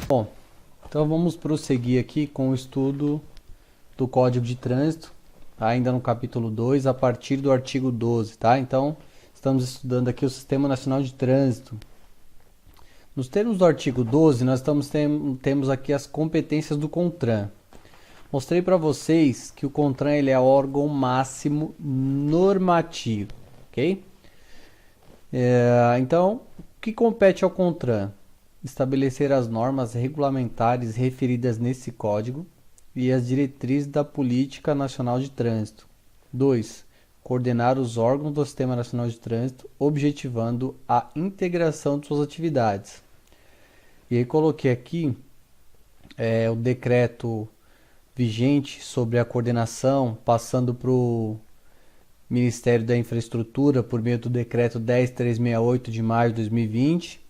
Bom, então vamos prosseguir aqui com o estudo do Código de Trânsito, ainda no capítulo 2, a partir do artigo 12, tá? Então, estamos estudando aqui o Sistema Nacional de Trânsito. Nos termos do artigo 12, nós temos aqui as competências do CONTRAN. Mostrei para vocês que o CONTRAN ele é órgão máximo normativo, ok? Então, o que compete ao CONTRAN? Estabelecer as normas regulamentares referidas nesse código e as diretrizes da Política Nacional de Trânsito. 2. Coordenar os órgãos do Sistema Nacional de Trânsito, objetivando a integração de suas atividades. E aí coloquei aqui o decreto vigente sobre a coordenação, passando para o Ministério da Infraestrutura por meio do decreto 10.368 de maio de 2020.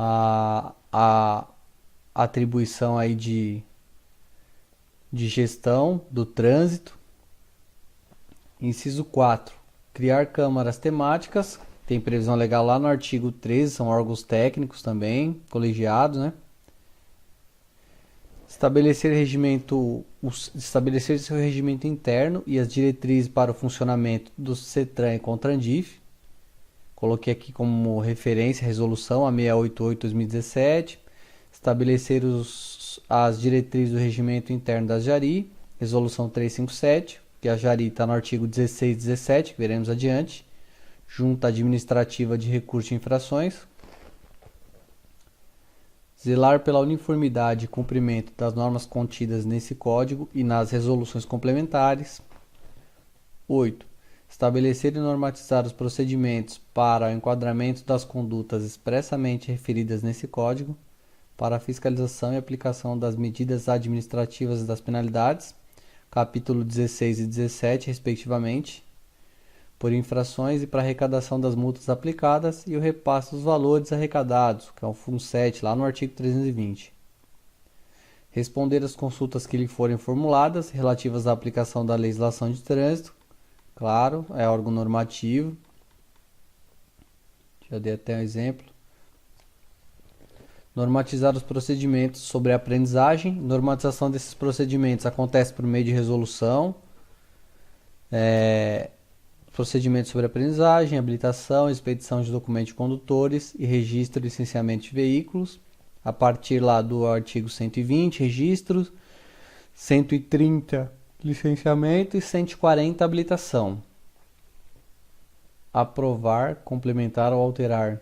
A atribuição aí de gestão do trânsito. Inciso 4. Criar câmaras temáticas. Tem previsão legal lá no artigo 13, são órgãos técnicos também, colegiados, né? Estabelecer seu regimento interno e as diretrizes para o funcionamento do CETRAN e CONTRANDIF. Coloquei aqui como referência a resolução a 688/2017. Estabelecer as diretrizes do regimento interno da JARI, resolução 357, que a JARI está no artigo 16 e 17, que veremos adiante. Junta Administrativa de Recursos de Infrações. Zelar pela uniformidade e cumprimento das normas contidas nesse código e nas resoluções complementares. 8. Estabelecer e normatizar os procedimentos para o enquadramento das condutas expressamente referidas nesse código, para a fiscalização e aplicação das medidas administrativas e das penalidades, capítulo 16 e 17, respectivamente, por infrações e para arrecadação das multas aplicadas e o repasse dos valores arrecadados, que é o FUNSET, lá no artigo 320. Responder às consultas que lhe forem formuladas relativas à aplicação da legislação de trânsito, claro, é órgão normativo. Já dei até um exemplo. Normatizar os procedimentos sobre a aprendizagem. Normatização desses procedimentos acontece por meio de resolução. Procedimentos sobre aprendizagem, habilitação, expedição de documentos de condutores e registro e licenciamento de veículos. A partir lá do artigo 120, registros, 130, licenciamento e 140, habilitação. Aprovar, complementar ou alterar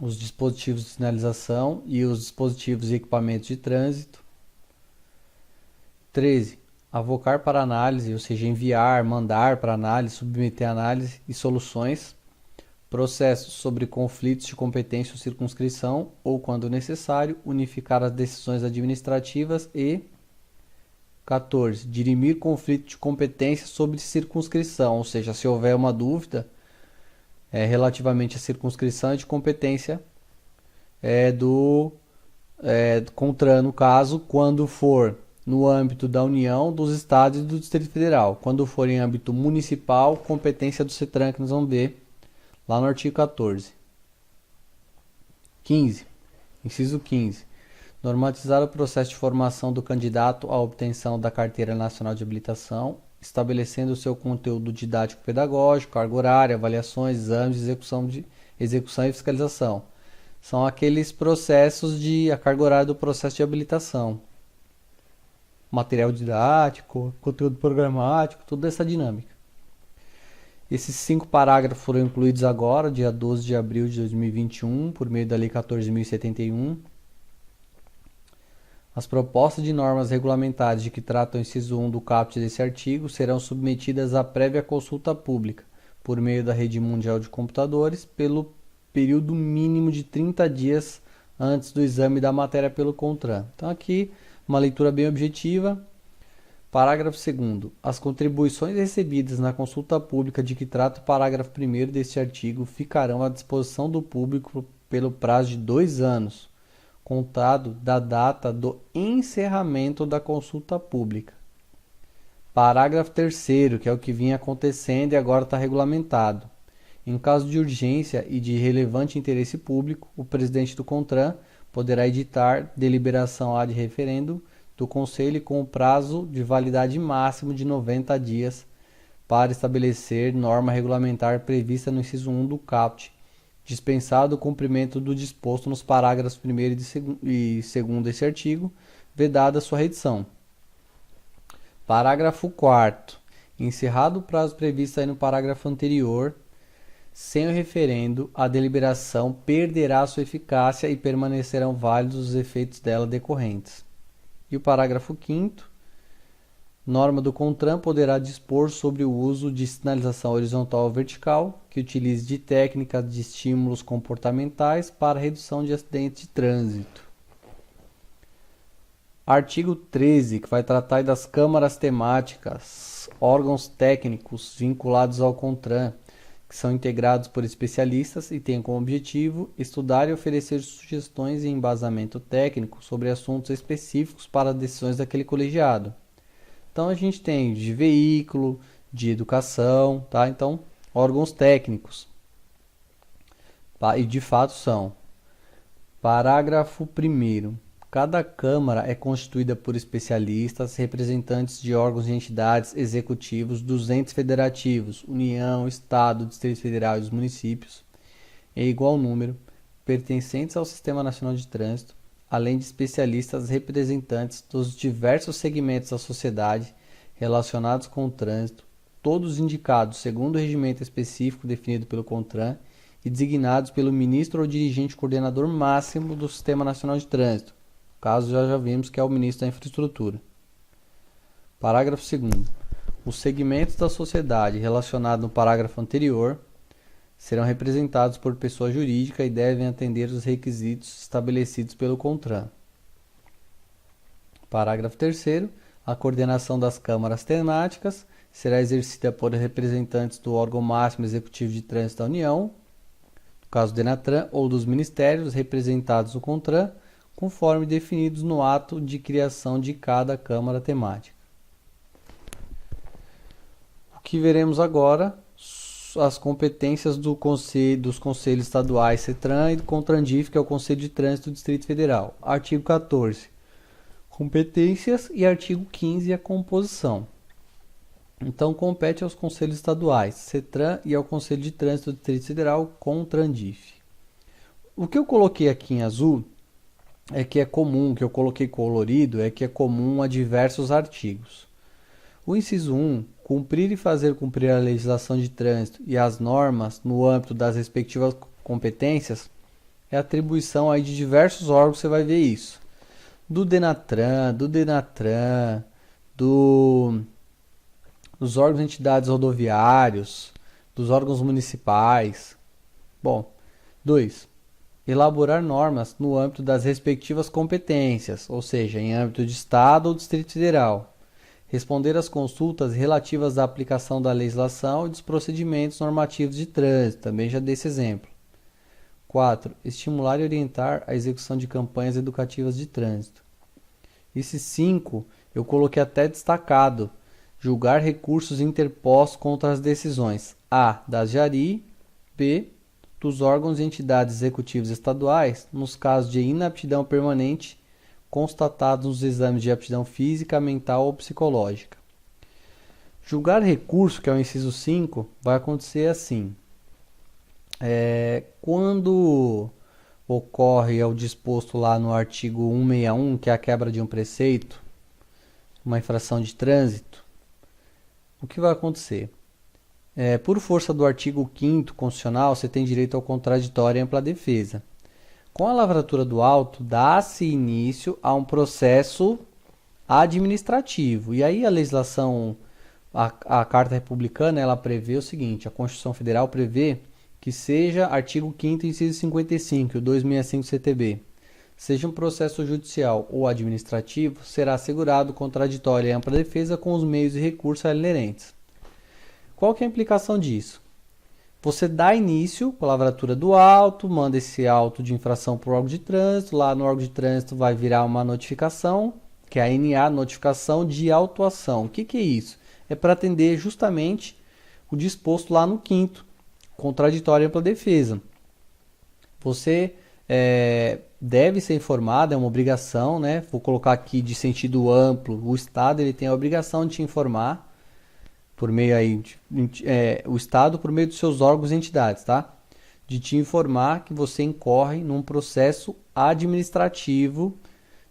os dispositivos de sinalização e os dispositivos e equipamentos de trânsito. 13. Avocar para análise, ou seja, enviar, mandar para análise, submeter a análise e soluções, processos sobre conflitos de competência ou circunscrição, ou, quando necessário, unificar as decisões administrativas e 14. Dirimir conflito de competência sobre circunscrição, ou seja, se houver uma dúvida relativamente à circunscrição e de competência do CONTRAN, no caso, quando for no âmbito da União, dos Estados e do Distrito Federal. Quando for em âmbito municipal, competência do CETRAN, que nós vamos ver lá no artigo 14. 15. Inciso 15. Normatizar o processo de formação do candidato à obtenção da Carteira Nacional de Habilitação, estabelecendo o seu conteúdo didático-pedagógico, carga horária, avaliações, exames, execução e fiscalização. São aqueles processos a carga horária do processo de habilitação. Material didático, conteúdo programático, toda essa dinâmica. Esses 5 parágrafos foram incluídos agora, dia 12 de abril de 2021, por meio da Lei 14.071. As propostas de normas regulamentares de que trata o inciso 1 do caput desse artigo serão submetidas à prévia consulta pública, por meio da Rede Mundial de Computadores, pelo período mínimo de 30 dias antes do exame da matéria pelo CONTRAN. Então aqui, uma leitura bem objetiva. Parágrafo 2º. As contribuições recebidas na consulta pública de que trata o parágrafo 1º deste artigo ficarão à disposição do público pelo prazo de 2 anos, contado da data do encerramento da consulta pública. Parágrafo 3º, que é o que vinha acontecendo e agora está regulamentado. Em caso de urgência e de relevante interesse público, o presidente do CONTRAN poderá editar deliberação ad referendo do Conselho com o prazo de validade máximo de 90 dias para estabelecer norma regulamentar prevista no inciso 1 do caput, dispensado o cumprimento do disposto nos parágrafos 1º e 2º desse artigo, vedada sua redição. Parágrafo 4º. Encerrado o prazo previsto aí no parágrafo anterior, sem o referendo, a deliberação perderá sua eficácia e permanecerão válidos os efeitos dela decorrentes. E o parágrafo 5º. Norma do CONTRAN poderá dispor sobre o uso de sinalização horizontal ou vertical que utilize de técnicas de estímulos comportamentais para redução de acidentes de trânsito. Artigo 13, que vai tratar das câmaras temáticas, órgãos técnicos vinculados ao CONTRAN, que são integrados por especialistas e têm como objetivo estudar e oferecer sugestões e embasamento técnico sobre assuntos específicos para decisões daquele colegiado. Então a gente tem de veículo, de educação, tá? Então, órgãos técnicos. E de fato são. Parágrafo 1º. Cada Câmara é constituída por especialistas, representantes de órgãos e entidades executivos dos entes federativos, União, Estado, Distrito Federal e dos municípios, em igual número, pertencentes ao Sistema Nacional de Trânsito, além de especialistas representantes dos diversos segmentos da sociedade relacionados com o trânsito, todos indicados segundo o regimento específico definido pelo CONTRAN e designados pelo ministro ou dirigente coordenador máximo do Sistema Nacional de Trânsito. No caso, já vimos que é o ministro da Infraestrutura. Parágrafo 2º. Os segmentos da sociedade relacionados no parágrafo anterior serão representados por pessoa jurídica e devem atender os requisitos estabelecidos pelo CONTRAN. Parágrafo 3º. A coordenação das câmaras temáticas será exercida por representantes do órgão máximo executivo de trânsito da União, no caso do DENATRAN, ou dos ministérios representados no CONTRAN, conforme definidos no ato de criação de cada câmara temática. O que veremos agora, as competências dos conselhos estaduais CETRAN e do CONTRANDIF, que é o Conselho de Trânsito do Distrito Federal. Artigo 14. Competências e artigo 15, a composição. Então, compete aos conselhos estaduais, CETRAN, e ao Conselho de Trânsito do Distrito Federal, CONTRANDIF. O que eu coloquei aqui em azul é que é comum, que eu coloquei colorido, é que é comum a diversos artigos. O inciso 1, cumprir e fazer cumprir a legislação de trânsito e as normas no âmbito das respectivas competências, é atribuição aí de diversos órgãos, você vai ver isso. Do DENATRAN, dos órgãos e entidades rodoviários, dos órgãos municipais. Bom, 2. Elaborar normas no âmbito das respectivas competências, ou seja, em âmbito de Estado ou Distrito Federal. Responder às consultas relativas à aplicação da legislação e dos procedimentos normativos de trânsito, também já dei esse exemplo. 4. Estimular e orientar a execução de campanhas educativas de trânsito. Esse 5 eu coloquei até destacado. Julgar recursos interpostos contra as decisões A. das JARI, B. dos órgãos e entidades executivos estaduais nos casos de inaptidão permanente constatados nos exames de aptidão física, mental ou psicológica. Julgar recurso, que é o inciso 5, vai acontecer assim. Quando ocorre o disposto lá no artigo 161, que é a quebra de um preceito, uma infração de trânsito, o que vai acontecer? Por força do artigo 5º constitucional, você tem direito ao contraditório e ampla defesa. Com a lavratura do auto, dá-se início a um processo administrativo. E aí a legislação, a Carta Republicana, ela prevê o seguinte: a Constituição Federal prevê que seja artigo 5º, inciso 55, o 265 CTB. Seja um processo judicial ou administrativo, será assegurado contraditório e ampla defesa com os meios e recursos inerentes. Qual que é a implicação disso? Você dá início com a lavratura do auto, manda esse auto de infração para o órgão de trânsito, lá no órgão de trânsito vai virar uma notificação, que é a NA, notificação de autuação. O que é isso? É para atender justamente o disposto lá no 5º, contraditório e ampla defesa. Você deve ser informado, é uma obrigação, né? Vou colocar aqui de sentido amplo. O Estado ele tem a obrigação de te informar por meio aí, o Estado por meio dos seus órgãos e entidades, tá? De te informar que você incorre num processo administrativo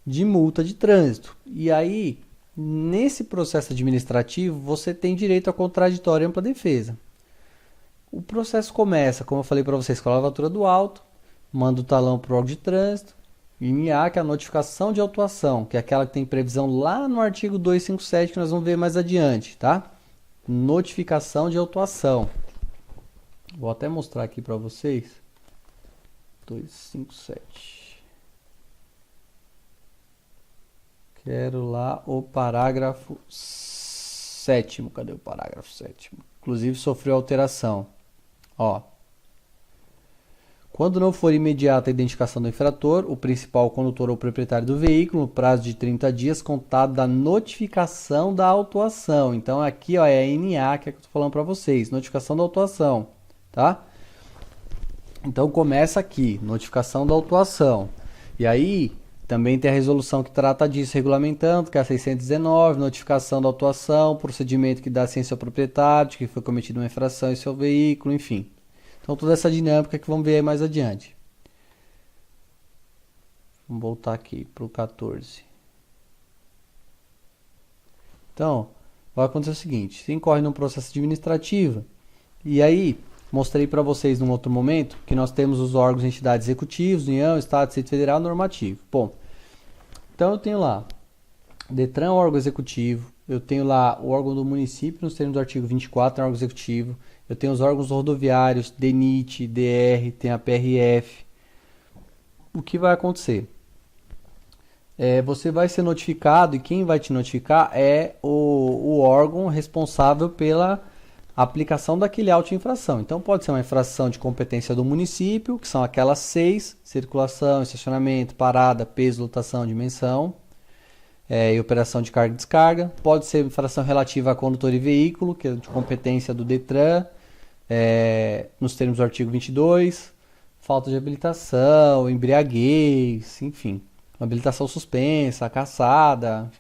de multa de trânsito. E aí, nesse processo administrativo, você tem direito a contraditório e ampla defesa. O processo começa, como eu falei para vocês, com a lavatura do auto, manda o talão para o órgão de trânsito, INA, que é a notificação de autuação, que é aquela que tem previsão lá no artigo 257, que nós vamos ver mais adiante, tá? Notificação de autuação. Vou até mostrar aqui para vocês. 257. Quero lá o parágrafo 7º. Cadê o parágrafo 7º? Inclusive sofreu alteração. Ó. Quando não for imediata a identificação do infrator, o principal condutor ou proprietário do veículo, no prazo de 30 dias, contado da notificação da autuação. Então, aqui ó, é a NA que eu estou falando para vocês, notificação da autuação, tá? Então, começa aqui, notificação da autuação. E aí, também tem a resolução que trata disso, regulamentando, que é a 619, notificação da autuação, procedimento que dá ciência ao proprietário, de que foi cometida uma infração em seu veículo, enfim. Então, toda essa dinâmica que vamos ver aí mais adiante. Vamos voltar aqui para o 14. Então, vai acontecer o seguinte. Você incorre num processo administrativo. E aí, mostrei para vocês num outro momento que nós temos os órgãos e entidades executivos, União, Estado, Distrito Federal, normativo. Bom, então eu tenho lá DETRAN, órgão executivo. Eu tenho lá o órgão do município, nos termos do artigo 24, órgão executivo. Eu tenho os órgãos rodoviários, DENIT, DR, tem a PRF. O que vai acontecer? Você vai ser notificado e quem vai te notificar é o órgão responsável pela aplicação daquele auto de infração. Então pode ser uma infração de competência do município, que são aquelas 6, circulação, estacionamento, parada, peso, lotação, dimensão. E operação de carga e descarga. Pode ser infração relativa a condutor e veículo, que é de competência do DETRAN, nos termos do artigo 22, falta de habilitação, embriaguez, enfim, habilitação suspensa, cassada.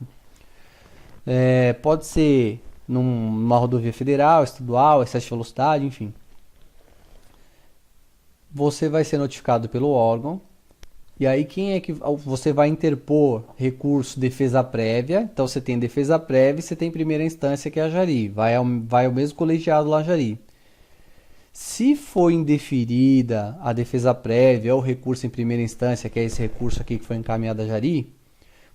Pode ser numa rodovia federal, estadual, excesso de velocidade, enfim. Você vai ser notificado pelo órgão. E aí quem é que você vai interpor recurso defesa prévia? Então você tem defesa prévia e você tem primeira instância que é a Jari. Vai ao mesmo colegiado lá Jari. Se for indeferida a defesa prévia ou recurso em primeira instância, que é esse recurso aqui que foi encaminhado a Jari,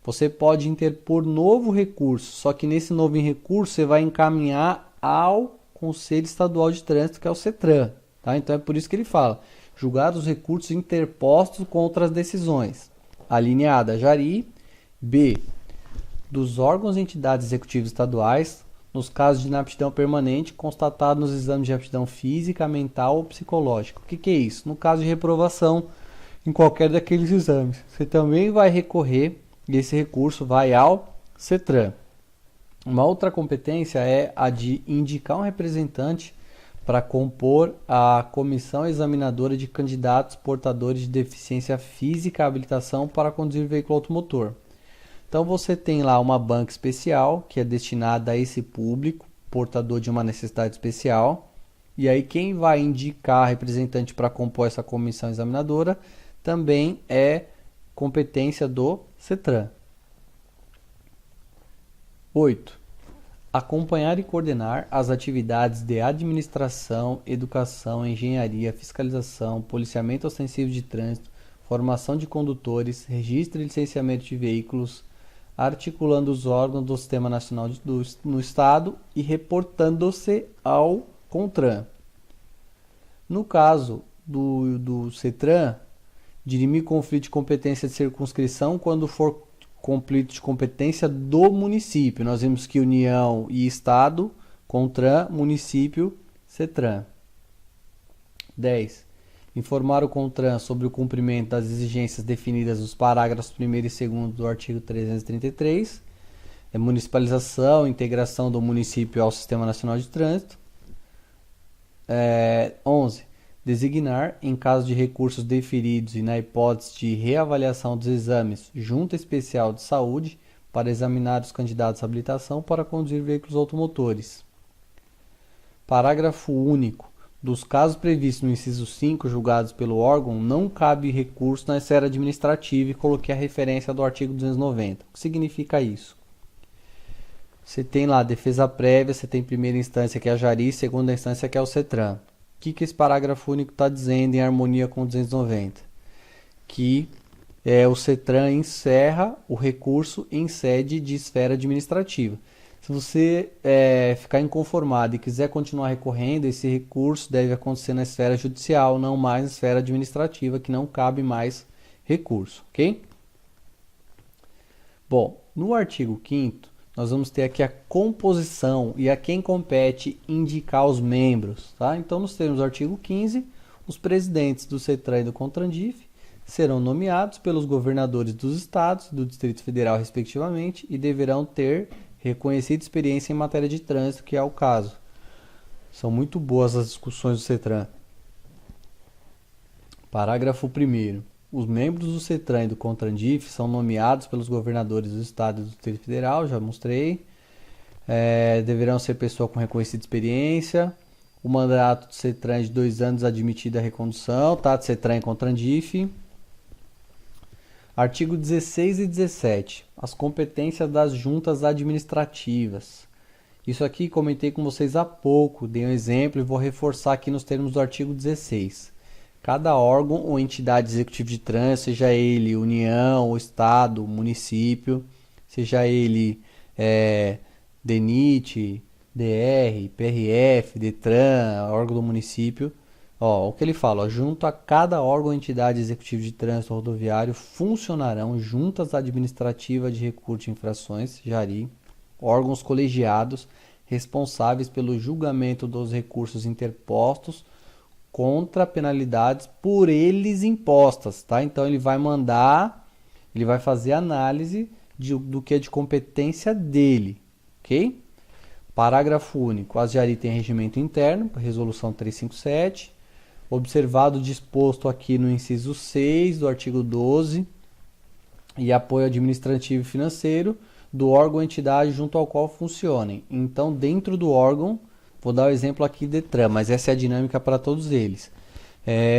você pode interpor novo recurso. Só que nesse novo recurso você vai encaminhar ao Conselho Estadual de Trânsito, que é o CETRAN. Tá? Então é por isso que ele fala. Julgar os recursos interpostos contra as decisões. A linha A da Jari. B. Dos órgãos e entidades executivas estaduais, nos casos de inaptidão permanente, constatado nos exames de aptidão física, mental ou psicológica. O que é isso? No caso de reprovação em qualquer daqueles exames. Você também vai recorrer e esse recurso vai ao CETRAN. Uma outra competência é a de indicar um representante para compor a comissão examinadora de candidatos portadores de deficiência física à habilitação para conduzir veículo automotor. Então você tem lá uma banca especial que é destinada a esse público, portador de uma necessidade especial. E aí quem vai indicar representante para compor essa comissão examinadora também é competência do CETRAN. 8. Acompanhar e coordenar as atividades de administração, educação, engenharia, fiscalização, policiamento ostensivo de trânsito, formação de condutores, registro e licenciamento de veículos, articulando os órgãos do Sistema Nacional no Estado e reportando-se ao CONTRAN. No caso do CETRAN, dirimir conflito de competência de circunscrição quando for conflito de competência do município. Nós vimos que União e Estado, CONTRAN, município, CETRAN. 10. Informar o CONTRAN sobre o cumprimento das exigências definidas nos parágrafos 1º e 2º do artigo 333. Municipalização, integração do município ao Sistema Nacional de Trânsito. 11. Designar, em caso de recursos deferidos e na hipótese de reavaliação dos exames, junta especial de saúde para examinar os candidatos à habilitação para conduzir veículos automotores. Parágrafo único. Dos casos previstos no inciso 5, julgados pelo órgão, não cabe recurso na esfera administrativa e coloquei a referência do artigo 290. O que significa isso? Você tem lá defesa prévia, você tem primeira instância que é a Jari, segunda instância que é o CETRAN. O que esse parágrafo único está dizendo em harmonia com o 290? Que o CETRAN encerra o recurso em sede de esfera administrativa. Se você ficar inconformado e quiser continuar recorrendo, esse recurso deve acontecer na esfera judicial, não mais na esfera administrativa, que não cabe mais recurso, ok? Bom, no artigo 5º, nós vamos ter aqui a composição e a quem compete indicar os membros, tá? Então, nos termos do artigo 15, os presidentes do CETRAN e do CONTRANDIF serão nomeados pelos governadores dos estados e do Distrito Federal, respectivamente, e deverão ter reconhecida experiência em matéria de trânsito, que é o caso. São muito boas as discussões do CETRAN. Parágrafo 1º. Os membros do CETRAN e do CONTRANDIF são nomeados pelos governadores do Estado e do Distrito Federal, já mostrei. Deverão ser pessoa com reconhecida experiência. O mandato do CETRAN é de 2 anos, admitida a recondução, tá? De CETRAN e CONTRANDIF. Artigo 16 e 17. As competências das juntas administrativas. Isso aqui comentei com vocês há pouco, dei um exemplo e vou reforçar aqui nos termos do artigo 16. Cada órgão ou entidade executiva de trânsito, seja ele União, ou Estado, município, seja ele DENIT, DR, PRF, DETRAN, órgão do município. O que ele fala, junto a cada órgão ou entidade executiva de trânsito rodoviário funcionarão juntas administrativas de recurso de infrações, JARI, órgãos colegiados responsáveis pelo julgamento dos recursos interpostos contra penalidades por eles impostas, tá? Então ele vai fazer análise do que é de competência dele, ok? Parágrafo único. As JARI têm regimento interno, resolução 357, observado o disposto aqui no inciso 6 do artigo 12, e apoio administrativo e financeiro do órgão ou entidade junto ao qual funcionem. Então, dentro do órgão, vou dar o exemplo aqui DETRAN, mas essa é a dinâmica para todos eles.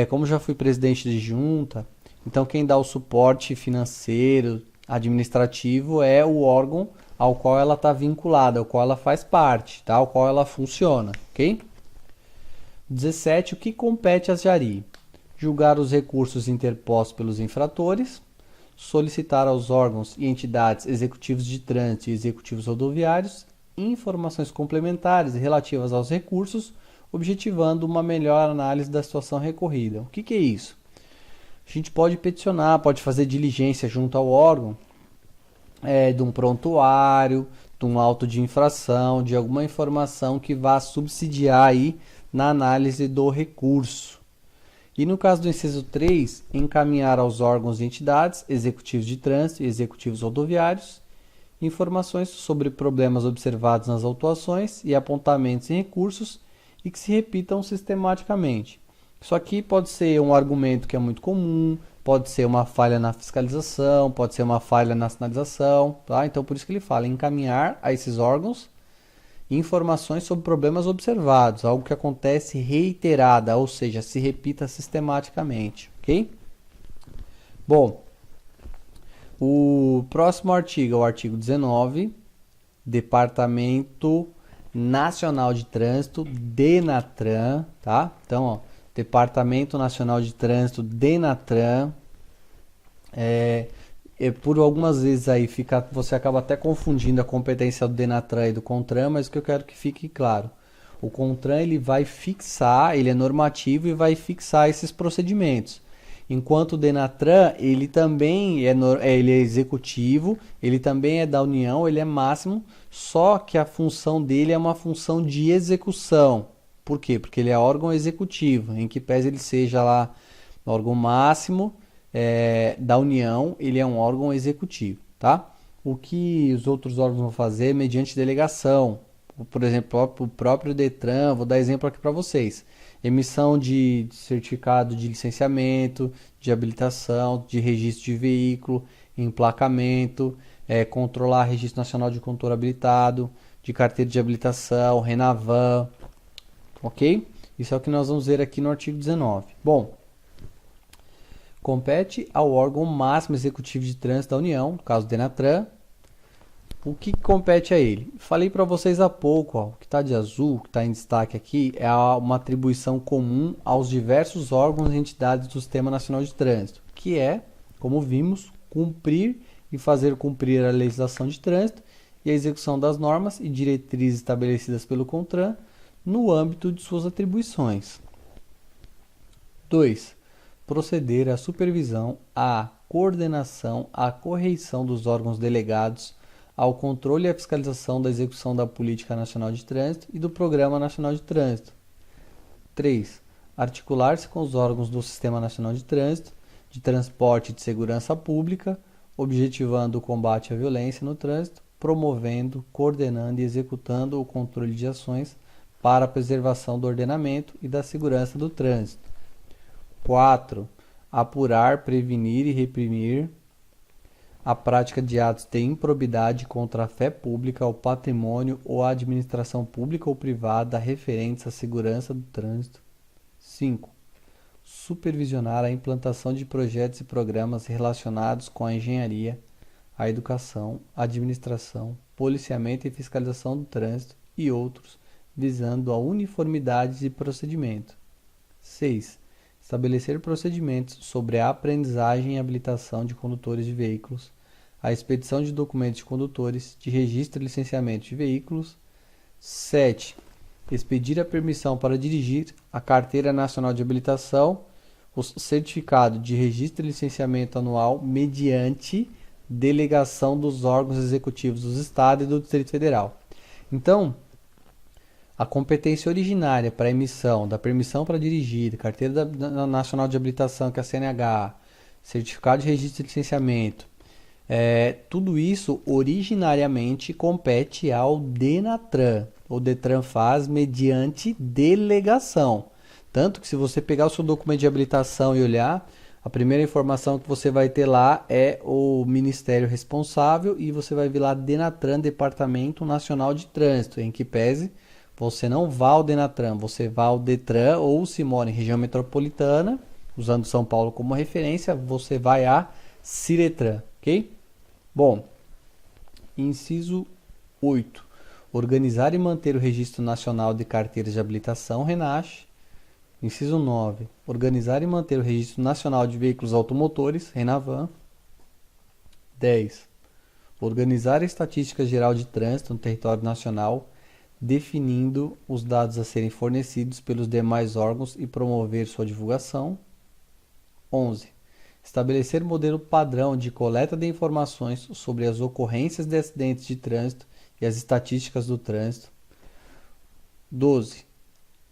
Como já fui presidente de junta, então quem dá o suporte financeiro, administrativo, é o órgão ao qual ela está vinculada, ao qual ela faz parte, tá? Ao qual ela funciona, ok? 17. O que compete às JARI? Julgar os recursos interpostos pelos infratores, solicitar aos órgãos e entidades executivos de trânsito e executivos rodoviários informações complementares relativas aos recursos, objetivando uma melhor análise da situação recorrida. O que é isso? A gente pode peticionar, pode fazer diligência junto ao órgão de um prontuário, de um auto de infração, de alguma informação que vá subsidiar aí na análise do recurso. E no caso do inciso 3, encaminhar aos órgãos e entidades, executivos de trânsito e executivos rodoviários, informações sobre problemas observados nas autuações e apontamentos em recursos e que se repitam sistematicamente. Isso aqui pode ser um argumento que é muito comum, pode ser uma falha na fiscalização, pode ser uma falha na sinalização, tá? Então por isso que ele fala encaminhar a esses órgãos informações sobre problemas observados, algo que acontece reiterada, ou seja, se repita sistematicamente, ok? Bom, o próximo artigo é o artigo 19, Departamento Nacional de Trânsito, DENATRAN, tá? Então, Departamento Nacional de Trânsito, DENATRAN, por algumas vezes aí você acaba até confundindo a competência do DENATRAN e do CONTRAN, mas o que eu quero que fique claro, o CONTRAN ele vai fixar, ele é normativo e vai fixar esses procedimentos, enquanto o DENATRAN ele também ele é executivo, ele também é da União, ele é máximo, só que a função dele é uma função de execução. Por quê? Porque ele é órgão executivo, em que pese ele seja lá órgão máximo da União, ele é um órgão executivo, tá? O que os outros órgãos vão fazer mediante delegação. Por exemplo, o próprio DETRAN, vou dar exemplo aqui para vocês. Emissão de certificado de licenciamento, de habilitação, de registro de veículo, emplacamento, controlar registro nacional de condutor habilitado, de carteira de habilitação, Renavan, ok? Isso é o que nós vamos ver aqui no artigo 19. Bom, compete ao órgão máximo executivo de trânsito da União, no caso do Denatran. O que compete a ele? Falei para vocês há pouco, ó, o que está de azul, que está em destaque aqui, é uma atribuição comum aos diversos órgãos e entidades do Sistema Nacional de Trânsito, que é, como vimos, cumprir e fazer cumprir a legislação de trânsito e a execução das normas e diretrizes estabelecidas pelo CONTRAN no âmbito de suas atribuições. 2. Proceder à supervisão, à coordenação, à correição dos órgãos delegados, ao controle e à fiscalização da execução da Política Nacional de Trânsito e do Programa Nacional de Trânsito. 3. Articular-se com os órgãos do Sistema Nacional de Trânsito, de Transporte e de Segurança Pública, objetivando o combate à violência no trânsito, promovendo, coordenando e executando o controle de ações para a preservação do ordenamento e da segurança do trânsito. 4. Apurar, prevenir e reprimir a prática de atos de improbidade contra a fé pública, o patrimônio ou a administração pública ou privada referentes à segurança do trânsito. 5. Supervisionar a implantação de projetos e programas relacionados com a engenharia, a educação, a administração, policiamento e fiscalização do trânsito e outros, visando a uniformidade de procedimento. 6. Estabelecer procedimentos sobre a aprendizagem e habilitação de condutores de veículos, a expedição de documentos de condutores, de registro e licenciamento de veículos. 7. Expedir a permissão para dirigir, a carteira nacional de habilitação, o certificado de registro e licenciamento anual mediante delegação dos órgãos executivos dos Estados e do Distrito Federal. Então, a competência originária para a emissão da permissão para dirigir, carteira nacional de habilitação, que é a CNH, certificado de registro e licenciamento, tudo isso originariamente compete ao Denatran. O Detran faz mediante delegação. Tanto que se você pegar o seu documento de habilitação e olhar, a primeira informação que você vai ter lá é o ministério responsável e você vai ver lá Denatran, Departamento Nacional de Trânsito, em que pese você não vá ao Denatran, você vá ao Detran, ou se mora em região metropolitana, usando São Paulo como referência, você vai a Ciretran, ok? Bom, inciso 8. Organizar e manter o Registro Nacional de Carteiras de Habilitação, RENACH. Inciso 9. Organizar e manter o Registro Nacional de Veículos Automotores, RENAVAN. 10. Organizar a Estatística Geral de Trânsito no território nacional, definindo os dados a serem fornecidos pelos demais órgãos e promover sua divulgação. 11. Estabelecer modelo padrão de coleta de informações sobre as ocorrências de acidentes de trânsito e as estatísticas do trânsito. 12.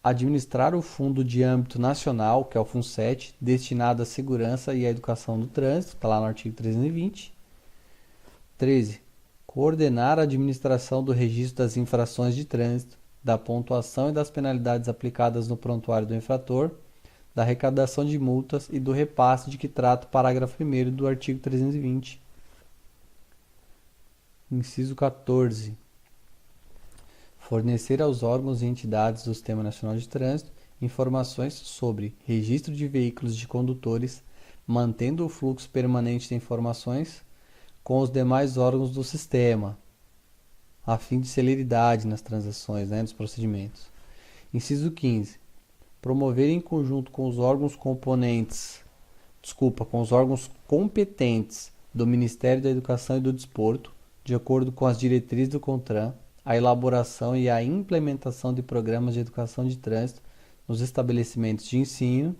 Administrar o fundo de âmbito nacional, que é o FUNSET, destinado à segurança e à educação do trânsito, está lá no artigo 320. 13. Coordenar a administração do registro das infrações de trânsito, da pontuação e das penalidades aplicadas no prontuário do infrator, da arrecadação de multas e do repasse de que trata o parágrafo 1º do artigo 320. Inciso 14. Fornecer aos órgãos e entidades do Sistema Nacional de Trânsito informações sobre registro de veículos de condutores, mantendo o fluxo permanente de informações com os demais órgãos do sistema, a fim de celeridade nas transações, nos procedimentos. Inciso 15. Promover em conjunto com os órgãos competentes do Ministério da Educação e do Desporto, de acordo com as diretrizes do CONTRAN, a elaboração e a implementação de programas de educação de trânsito nos estabelecimentos de ensino,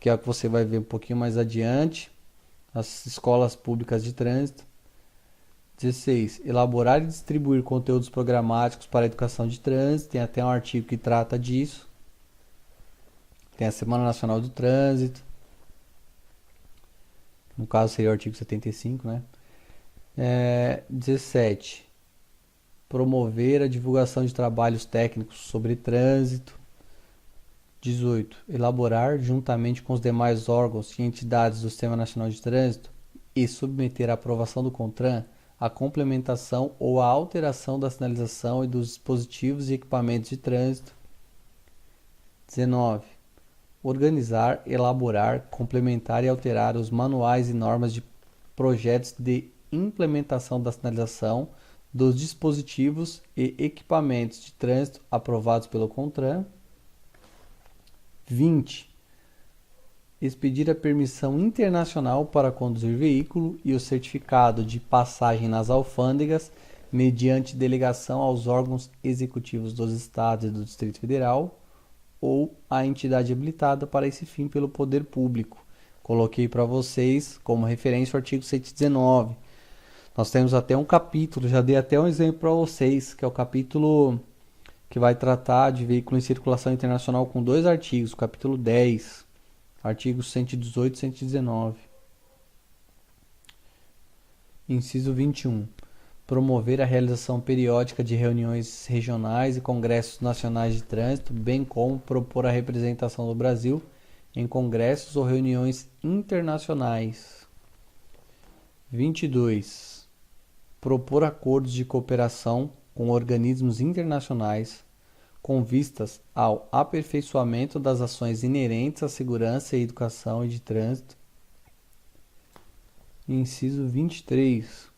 que é o que você vai ver um pouquinho mais adiante, as escolas públicas de trânsito. 16. Elaborar e distribuir conteúdos programáticos para a educação de trânsito, tem até um artigo que trata disso. Tem a Semana Nacional do Trânsito, no caso seria o artigo 75, né? 17. Promover a divulgação de trabalhos técnicos sobre trânsito. 18. Elaborar, juntamente com os demais órgãos e entidades do Sistema Nacional de Trânsito, e submeter à aprovação do CONTRAN a complementação ou a alteração da sinalização e dos dispositivos e equipamentos de trânsito. 19. Organizar, elaborar, complementar e alterar os manuais e normas de projetos de implementação da sinalização, dos dispositivos e equipamentos de trânsito aprovados pelo CONTRAN. 20. Expedir a permissão internacional para conduzir veículo e o certificado de passagem nas alfândegas mediante delegação aos órgãos executivos dos Estados e do Distrito Federal ou à entidade habilitada para esse fim pelo poder público. Coloquei para vocês como referência o artigo 119. Nós temos até um capítulo, já dei até um exemplo para vocês, que é o capítulo que vai tratar de veículo em circulação internacional com 2 artigos, o capítulo 10, artigos 118 e 119. Inciso 21. Promover a realização periódica de reuniões regionais e congressos nacionais de trânsito, bem como propor a representação do Brasil em congressos ou reuniões internacionais. 22. Propor acordos de cooperação com organismos internacionais com vistas ao aperfeiçoamento das ações inerentes à segurança e educação e de trânsito. Inciso 23.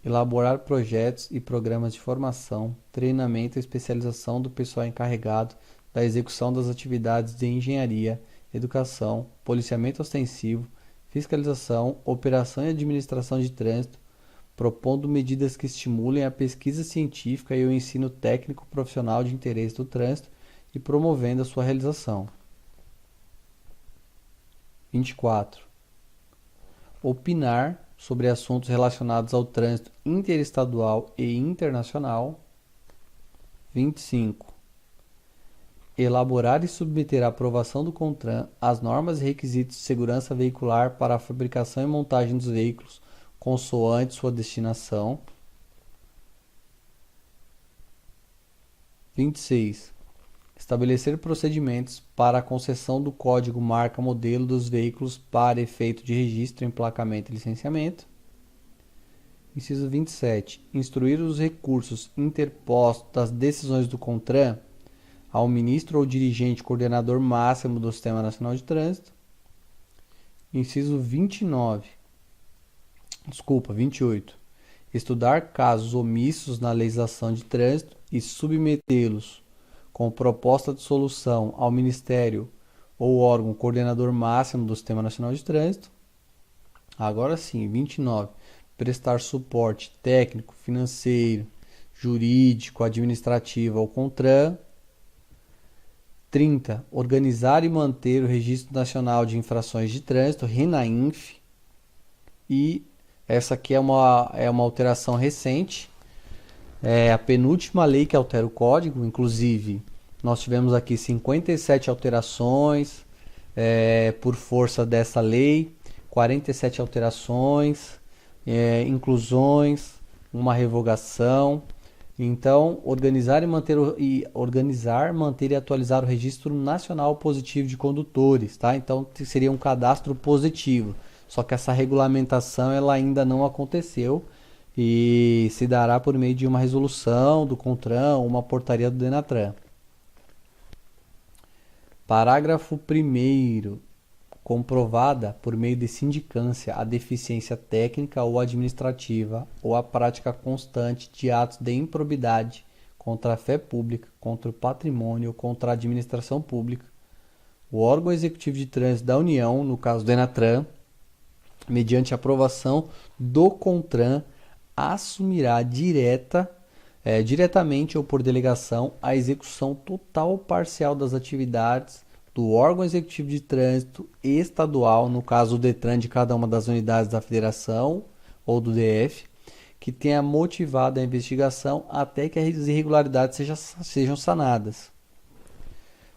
Elaborar projetos e programas de formação, treinamento e especialização do pessoal encarregado da execução das atividades de engenharia, educação, policiamento ostensivo, fiscalização, operação e administração de trânsito, propondo medidas que estimulem a pesquisa científica e o ensino técnico profissional de interesse do trânsito e promovendo a sua realização. 24. Opinar sobre assuntos relacionados ao trânsito interestadual e internacional. 25. Elaborar e submeter à aprovação do CONTRAN as normas e requisitos de segurança veicular para a fabricação e montagem dos veículos consoante sua destinação. 26. Estabelecer procedimentos para a concessão do código marca-modelo dos veículos para efeito de registro, emplacamento e licenciamento. Inciso 27. Instruir os recursos interpostos das decisões do CONTRAN ao ministro ou dirigente coordenador máximo do Sistema Nacional de Trânsito. Inciso 28. Estudar casos omissos na legislação de trânsito e submetê-los com proposta de solução ao Ministério ou órgão coordenador máximo do Sistema Nacional de Trânsito. Agora sim, 29. Prestar suporte técnico, financeiro, jurídico, administrativo ao CONTRAN. 30. Organizar e manter o Registro Nacional de Infrações de Trânsito, RENAINF. E essa aqui é uma alteração recente. É a penúltima lei que altera o código. Inclusive, nós tivemos aqui 57 alterações por força dessa lei, 47 alterações, inclusões, uma revogação. Então, organizar, manter e atualizar o Registro Nacional Positivo de Condutores, tá? Então, seria um cadastro positivo. Só que essa regulamentação ela ainda não aconteceu e se dará por meio de uma resolução do CONTRAN ou uma portaria do DENATRAN. Parágrafo 1º. Comprovada por meio de sindicância a deficiência técnica ou administrativa ou a prática constante de atos de improbidade contra a fé pública, contra o patrimônio ou contra a administração pública, o órgão executivo de trânsito da União, no caso do DENATRAN, mediante aprovação do CONTRAN, assumirá diretamente ou por delegação a execução total ou parcial das atividades do órgão executivo de trânsito estadual, no caso o DETRAN de cada uma das unidades da federação ou do DF, que tenha motivado a investigação até que as irregularidades sejam sanadas.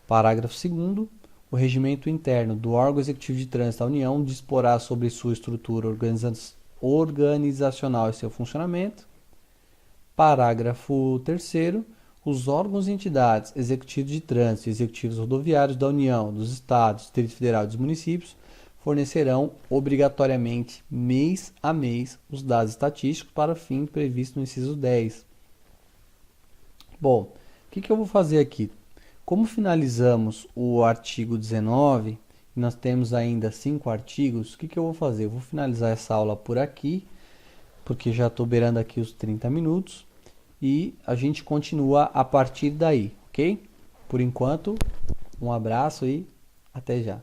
Parágrafo 2º. O regimento interno do órgão executivo de trânsito da União disporá sobre sua estrutura organizacional e seu funcionamento. Parágrafo 3º. Os órgãos e entidades, executivos de trânsito e executivos rodoviários da União, dos Estados, Distrito Federal e dos municípios fornecerão obrigatoriamente, mês a mês, os dados estatísticos para o fim previsto no inciso 10. Bom, o que eu vou fazer aqui? Como finalizamos o artigo 19, e nós temos ainda 5 artigos, o que eu vou fazer? Eu vou finalizar essa aula por aqui, porque já estou beirando aqui os 30 minutos, e a gente continua a partir daí, ok? Por enquanto, um abraço e até já.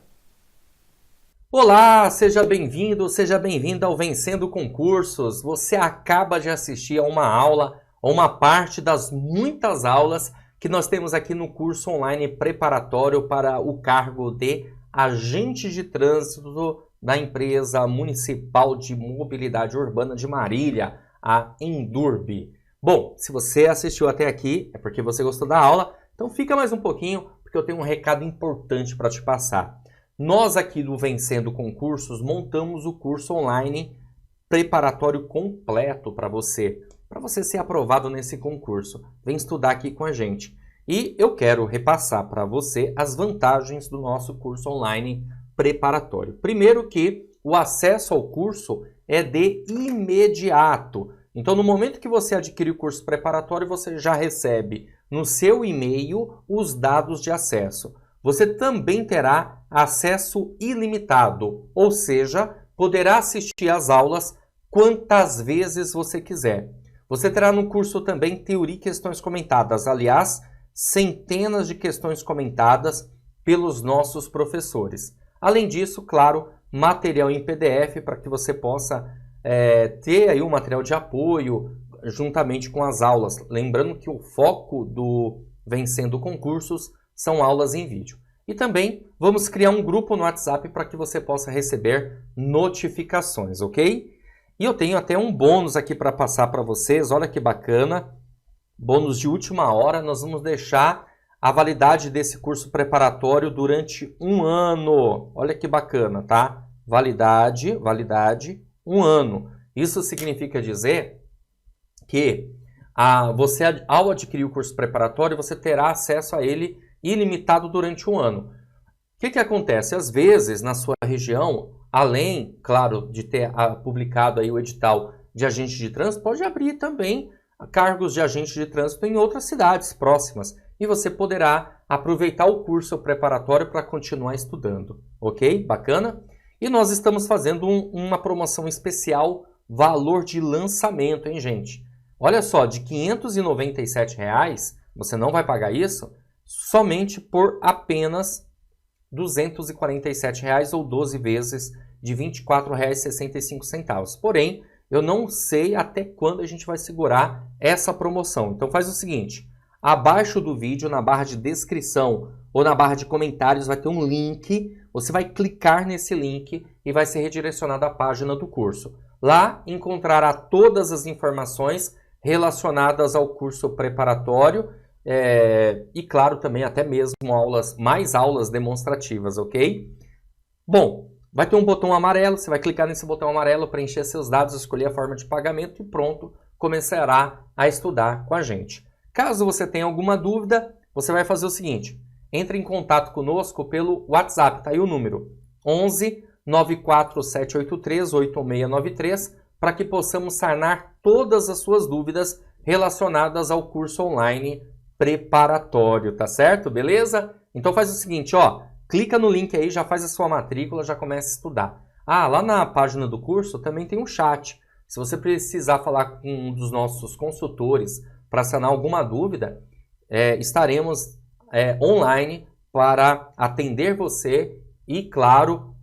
Olá, seja bem-vindo, seja bem-vinda ao Vencendo Concursos. Você acaba de assistir a uma aula, a uma parte das muitas aulas que nós temos aqui no curso online preparatório para o cargo de agente de trânsito da empresa municipal de mobilidade urbana de Marília, a Endurb. Bom, se você assistiu até aqui é porque você gostou da aula, então fica mais um pouquinho porque eu tenho um recado importante para te passar. Nós aqui do Vencendo Concursos montamos o curso online preparatório completo para você ser aprovado nesse concurso. Vem estudar aqui com a gente. E eu quero repassar para você as vantagens do nosso curso online preparatório. Primeiro que o acesso ao curso é de imediato. Então, no momento que você adquirir o curso preparatório, você já recebe no seu e-mail os dados de acesso. Você também terá acesso ilimitado, ou seja, poderá assistir às aulas quantas vezes você quiser. Você terá no curso também teoria e questões comentadas, aliás, centenas de questões comentadas pelos nossos professores. Além disso, claro, material em PDF para que você possa ter aí um material de apoio juntamente com as aulas. Lembrando que o foco do Vencendo Concursos são aulas em vídeo. E também vamos criar um grupo no WhatsApp para que você possa receber notificações, ok? E eu tenho até um bônus aqui para passar para vocês, olha que bacana. Bônus de última hora, nós vamos deixar a validade desse curso preparatório durante 1 ano. Olha que bacana, tá? Validade, 1 ano. Isso significa dizer que você, ao adquirir o curso preparatório, você terá acesso a ele ilimitado durante 1 ano. O que acontece? Às vezes, na sua região, além, claro, de ter publicado aí o edital de agente de trânsito, pode abrir também cargos de agente de trânsito em outras cidades próximas. E você poderá aproveitar o curso preparatório para continuar estudando. Ok? Bacana? E nós estamos fazendo uma promoção especial, valor de lançamento, hein, gente? Olha só, de R$ 597, você não vai pagar isso somente por apenas R$ 247 ou 12 vezes de R$ 24,65. Porém, eu não sei até quando a gente vai segurar essa promoção. Então faz o seguinte, abaixo do vídeo, na barra de descrição ou na barra de comentários, vai ter um link. Você vai clicar nesse link e vai ser redirecionado à página do curso. Lá encontrará todas as informações relacionadas ao curso preparatório e, claro, também até mesmo mais aulas demonstrativas, ok? Bom, vai ter um botão amarelo, você vai clicar nesse botão amarelo, preencher seus dados, escolher a forma de pagamento e pronto, começará a estudar com a gente. Caso você tenha alguma dúvida, você vai fazer o seguinte, entre em contato conosco pelo WhatsApp, tá aí o número 11 94783 8693, para que possamos sanar todas as suas dúvidas relacionadas ao curso online preparatório, tá certo? Beleza? Então faz o seguinte, ó, clica no link aí, já faz a sua matrícula, já começa a estudar. Lá na página do curso também tem um chat. Se você precisar falar com um dos nossos consultores para sanar alguma dúvida, estaremos online para atender você e, claro,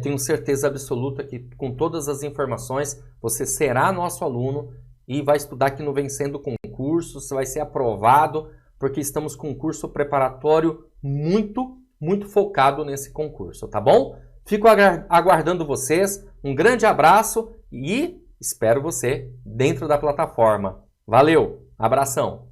tenho certeza absoluta que com todas as informações você será nosso aluno e vai estudar aqui no Vencendo Concursos, vai ser aprovado, porque estamos com um curso preparatório muito focado nesse concurso, tá bom? Fico aguardando vocês, um grande abraço e espero você dentro da plataforma. Valeu, abração!